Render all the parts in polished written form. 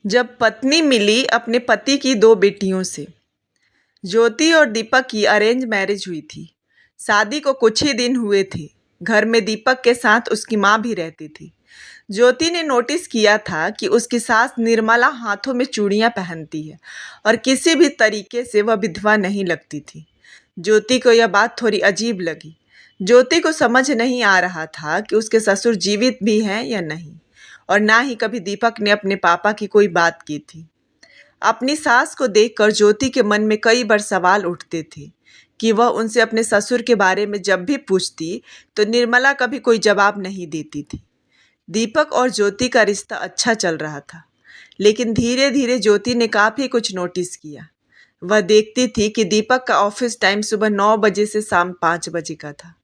जब पत्नी मिली अपने पति की दो बेटियों से। ज्योति और दीपक की अरेंज मैरिज हुई थी। शादी को कुछ ही दिन हुए थे। घर में दीपक के साथ उसकी माँ भी रहती थी। ज्योति ने नोटिस किया था कि उसकी सास निर्मला हाथों में चूड़ियां पहनती है और किसी भी तरीके से वह विधवा नहीं लगती थी। ज्योति को यह बात थोड़ी अजीब लगी। ज्योति को समझ नहीं आ रहा था कि उसके ससुर जीवित भी हैं या नहीं, और ना ही कभी दीपक ने अपने पापा की कोई बात की थी। अपनी सास को देखकर ज्योति के मन में कई बार सवाल उठते थे कि वह उनसे अपने ससुर के बारे में जब भी पूछती तो निर्मला कभी कोई जवाब नहीं देती थी। दीपक और ज्योति का रिश्ता अच्छा चल रहा था, लेकिन धीरे धीरे ज्योति ने काफ़ी कुछ नोटिस किया। वह देखती थी कि दीपक का ऑफिस टाइम सुबह 9 बजे से शाम 5 बजे का था,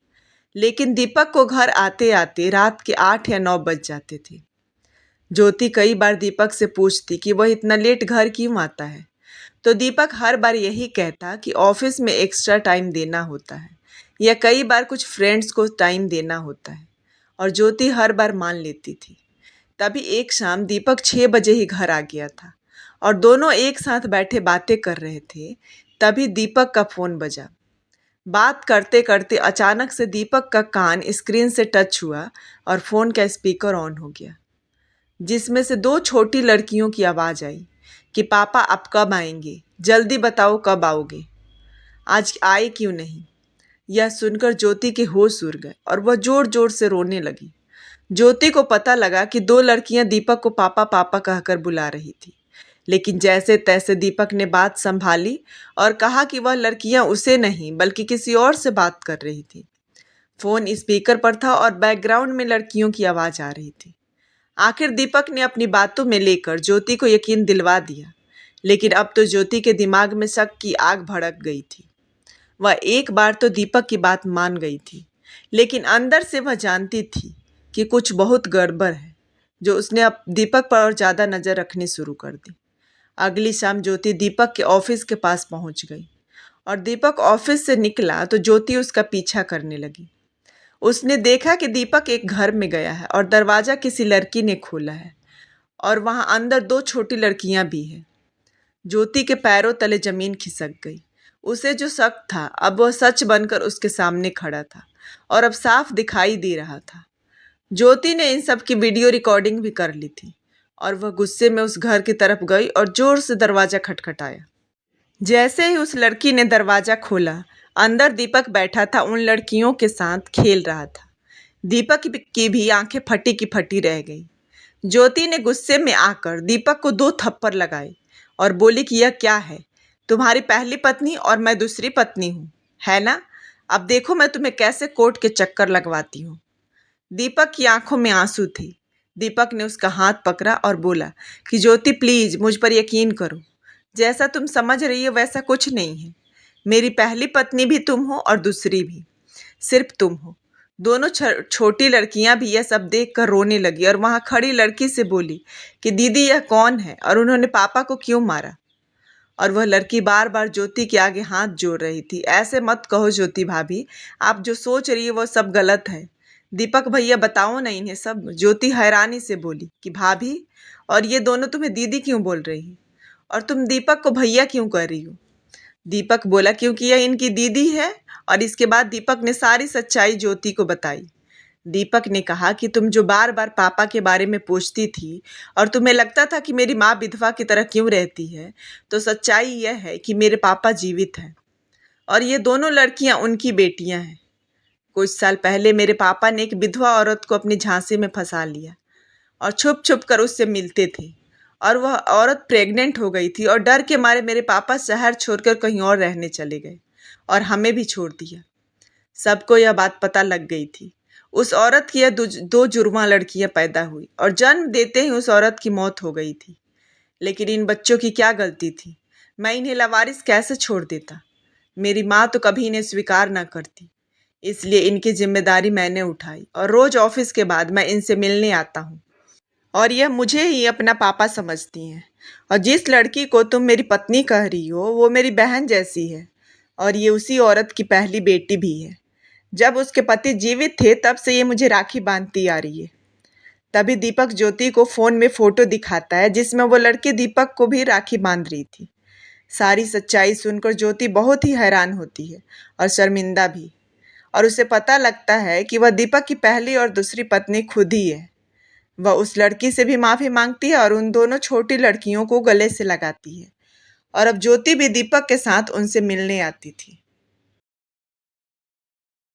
लेकिन दीपक को घर आते आते रात के 8 या 9 बज जाते थे। ज्योति कई बार दीपक से पूछती कि वह इतना लेट घर क्यों आता है, तो दीपक हर बार यही कहता कि ऑफिस में एक्स्ट्रा टाइम देना होता है या कई बार कुछ फ्रेंड्स को टाइम देना होता है, और ज्योति हर बार मान लेती थी। तभी एक शाम दीपक 6 बजे ही घर आ गया था और दोनों एक साथ बैठे बातें कर रहे थे। तभी दीपक का फ़ोन बजा। बात करते करते अचानक से दीपक का कान स्क्रीन से टच हुआ और फ़ोन का स्पीकर ऑन हो गया, जिसमें से दो छोटी लड़कियों की आवाज़ आई कि पापा आप कब आएंगे, जल्दी बताओ कब आओगे, आज आए क्यों नहीं। यह सुनकर ज्योति के होश उड़ गए और वह जोर जोर से रोने लगी। ज्योति को पता लगा कि दो लड़कियां दीपक को पापा पापा कहकर बुला रही थी, लेकिन जैसे तैसे दीपक ने बात संभाली और कहा कि वह लड़कियां उसे नहीं बल्कि किसी और से बात कर रही थी। फ़ोन स्पीकर पर था और बैकग्राउंड में लड़कियों की आवाज़ आ रही थी। आखिर दीपक ने अपनी बातों में लेकर ज्योति को यकीन दिलवा दिया, लेकिन अब तो ज्योति के दिमाग में शक की आग भड़क गई थी। वह एक बार तो दीपक की बात मान गई थी, लेकिन अंदर से वह जानती थी कि कुछ बहुत गड़बड़ है, जो उसने अब दीपक पर और ज़्यादा नज़र रखनी शुरू कर दी। अगली शाम ज्योति दीपक के ऑफिस के पास पहुंच गई और दीपक ऑफिस से निकला तो ज्योति उसका पीछा करने लगी। उसने देखा कि दीपक एक घर में गया है और दरवाज़ा किसी लड़की ने खोला है और वहां अंदर दो छोटी लड़कियां भी हैं। ज्योति के पैरों तले जमीन खिसक गई। उसे जो शक था अब वह सच बनकर उसके सामने खड़ा था और अब साफ दिखाई दे रहा था। ज्योति ने इन सब की वीडियो रिकॉर्डिंग भी कर ली थी और वह गुस्से में उस घर की तरफ गई और जोर से दरवाज़ा खटखटाया। जैसे ही उस लड़की ने दरवाज़ा खोला, अंदर दीपक बैठा था, उन लड़कियों के साथ खेल रहा था। दीपक की भी आंखें फटी की फटी रह गई। ज्योति ने गुस्से में आकर दीपक को 2 थप्पड़ लगाए और बोली कि यह क्या है, तुम्हारी पहली पत्नी और मैं दूसरी पत्नी हूँ, है ना? अब देखो मैं तुम्हें कैसे कोर्ट के चक्कर लगवाती हूँ। दीपक की आंखों में आंसू थे। दीपक ने उसका हाथ पकड़ा और बोला कि ज्योति प्लीज मुझ पर यकीन करो, जैसा तुम समझ रही हो वैसा कुछ नहीं है। मेरी पहली पत्नी भी तुम हो और दूसरी भी सिर्फ तुम हो। दोनों छोटी लड़कियां भी यह सब देखकर रोने लगी और वहां खड़ी लड़की से बोली कि दीदी यह कौन है और उन्होंने पापा को क्यों मारा। और वह लड़की बार बार ज्योति के आगे हाथ जोड़ रही थी, ऐसे मत कहो ज्योति भाभी, आप जो सोच रही है वो सब गलत है। दीपक भैया बताओ ना इन्हें सब। ज्योति हैरानी से बोली कि भाभी, और ये दोनों तुम्हें दीदी क्यों बोल रही हैं, और तुम दीपक को भैया क्यों कर रही हो। दीपक बोला क्योंकि यह इनकी दीदी है। और इसके बाद दीपक ने सारी सच्चाई ज्योति को बताई। दीपक ने कहा कि तुम जो बार बार पापा के बारे में पूछती थी और तुम्हें लगता था कि मेरी माँ विधवा की तरह क्यों रहती है, तो सच्चाई यह है कि मेरे पापा जीवित हैं और ये दोनों लड़कियां उनकी बेटियां हैं। कुछ साल पहले मेरे पापा ने एक विधवा औरत को अपनी झांसे में फंसा लिया और छुप छुप कर उससे मिलते थे, और वह औरत प्रेग्नेंट हो गई थी और डर के मारे मेरे पापा शहर छोड़कर कहीं और रहने चले गए और हमें भी छोड़ दिया। सबको यह बात पता लग गई थी। उस औरत की यह दो जुर्मा लड़कियां पैदा हुई और जन्म देते ही उस औरत की मौत हो गई थी। लेकिन इन बच्चों की क्या गलती थी? मैं इन्हें लावारिस कैसे छोड़ देता? मेरी माँ तो कभी इन्हें स्वीकार ना करती, इसलिए इनकी जिम्मेदारी मैंने उठाई और रोज ऑफिस के बाद मैं इनसे मिलने आता हूँ और यह मुझे ही अपना पापा समझती हैं। और जिस लड़की को तुम मेरी पत्नी कह रही हो वो मेरी बहन जैसी है और ये उसी औरत की पहली बेटी भी है। जब उसके पति जीवित थे तब से ये मुझे राखी बांधती आ रही है। तभी दीपक ज्योति को फ़ोन में फ़ोटो दिखाता है जिसमें वो लड़की दीपक को भी राखी बांध रही थी। सारी सच्चाई सुनकर ज्योति बहुत ही हैरान होती है और शर्मिंदा भी, और उसे पता लगता है कि वह दीपक की पहली और दूसरी पत्नी खुद ही है। वह उस लड़की से भी माफ़ी मांगती है और उन दोनों छोटी लड़कियों को गले से लगाती है, और अब ज्योति भी दीपक के साथ उनसे मिलने आती थी।